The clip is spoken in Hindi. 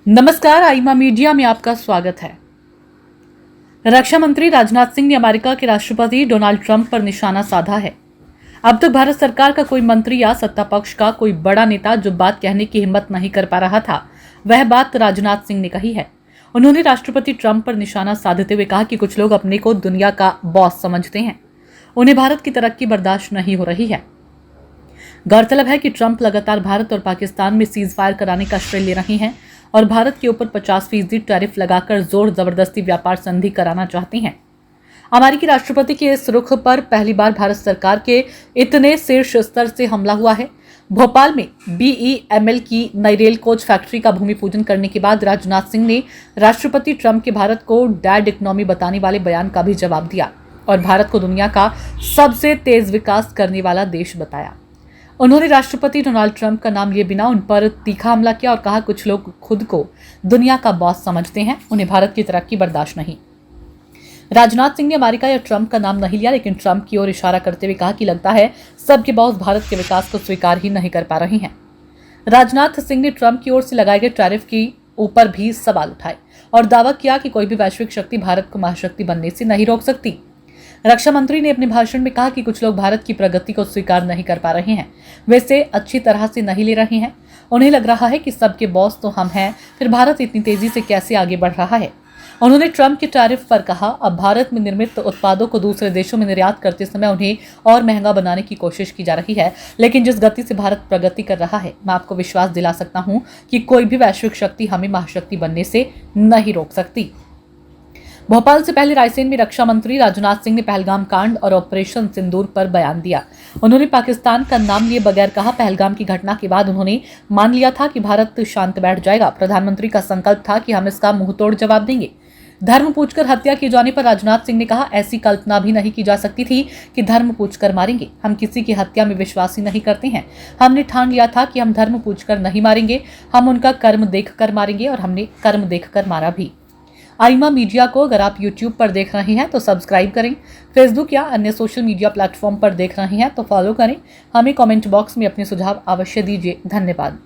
नमस्कार, आईमा मीडिया में आपका स्वागत है। रक्षा मंत्री राजनाथ सिंह ने अमेरिका के राष्ट्रपति डोनाल्ड ट्रंप पर निशाना साधा है। अब तक भारत सरकार का कोई मंत्री या सत्ता पक्ष का कोई बड़ा नेता जो बात कहने की हिम्मत नहीं कर पा रहा था, वह बात राजनाथ सिंह ने कही है। उन्होंने राष्ट्रपति ट्रंप पर निशाना साधते हुए कहा कि कुछ लोग अपने को दुनिया का बॉस समझते हैं, उन्हें भारत की तरक्की बर्दाश्त नहीं हो रही है। गौरतलब है कि ट्रंप लगातार भारत और पाकिस्तान में सीज फायर कराने का श्रेय ले रहे हैं और भारत के ऊपर 50% टैरिफ लगाकर जोर जबरदस्ती व्यापार संधि कराना चाहती हैं। अमेरिकी राष्ट्रपति के इस रुख पर पहली बार भारत सरकार के इतने शीर्ष स्तर से हमला हुआ है। भोपाल में BEML की नई रेल कोच फैक्ट्री का भूमि पूजन करने के बाद राजनाथ सिंह ने राष्ट्रपति ट्रंप के भारत को डैड इकोनॉमी बताने वाले बयान का भी जवाब दिया और भारत को दुनिया का सबसे तेज विकास करने वाला देश बताया। उन्होंने राष्ट्रपति डोनाल्ड ट्रंप का नाम लिए बिना उन पर तीखा हमला किया और कहा, कुछ लोग खुद को दुनिया का बॉस समझते हैं, उन्हें भारत की तरक्की बर्दाश्त नहीं। राजनाथ सिंह ने अमेरिका या ट्रंप का नाम नहीं लिया, लेकिन ट्रंप की ओर इशारा करते हुए कहा कि लगता है सबके बॉस भारत के विकास को स्वीकार ही नहीं कर पा रहे हैं। राजनाथ सिंह ने ट्रंप की ओर से लगाए गए टैरिफ के ऊपर भी सवाल उठाए और दावा किया कि कोई भी वैश्विक शक्ति भारत को महाशक्ति बनने से नहीं रोक सकती। रक्षा मंत्री ने अपने भाषण में कहा कि कुछ लोग भारत की प्रगति को स्वीकार नहीं कर पा रहे हैं, वे इसे अच्छी तरह से नहीं ले रहे हैं। उन्हें लग रहा है कि सबके बॉस तो हम हैं, फिर भारत इतनी तेजी से कैसे आगे बढ़ रहा है। उन्होंने ट्रंप के टैरिफ पर कहा, अब भारत में निर्मित उत्पादों को दूसरे देशों में निर्यात करते समय उन्हें और महंगा बनाने की कोशिश की जा रही है, लेकिन जिस गति से भारत प्रगति कर रहा है, मैं आपको विश्वास दिला सकता हूं कि कोई भी वैश्विक शक्ति हमें महाशक्ति बनने से नहीं रोक सकती। भोपाल से पहले रायसेन में रक्षा मंत्री राजनाथ सिंह ने पहलगाम कांड और ऑपरेशन सिंदूर पर बयान दिया। उन्होंने पाकिस्तान का नाम लिए बगैर कहा, पहलगाम की घटना के बाद उन्होंने मान लिया था कि भारत शांत बैठ जाएगा। प्रधानमंत्री का संकल्प था कि हम इसका मुंहतोड़ जवाब देंगे। धर्म पूछकर हत्या किए जाने पर राजनाथ सिंह ने कहा, ऐसी कल्पना भी नहीं की जा सकती थी कि धर्म पूछकर मारेंगे। हम किसी की हत्या में विश्वास ही नहीं करते हैं। हमने ठान लिया था कि हम धर्म पूछकर नहीं मारेंगे, हम उनका कर्म देखकर मारेंगे और हमने कर्म देखकर मारा भी। आईमा मीडिया को अगर आप YouTube पर देख रहे हैं तो सब्सक्राइब करें, फेसबुक या अन्य सोशल मीडिया प्लेटफॉर्म पर देख रहे हैं तो फॉलो करें। हमें कमेंट बॉक्स में अपने सुझाव अवश्य दीजिए। धन्यवाद।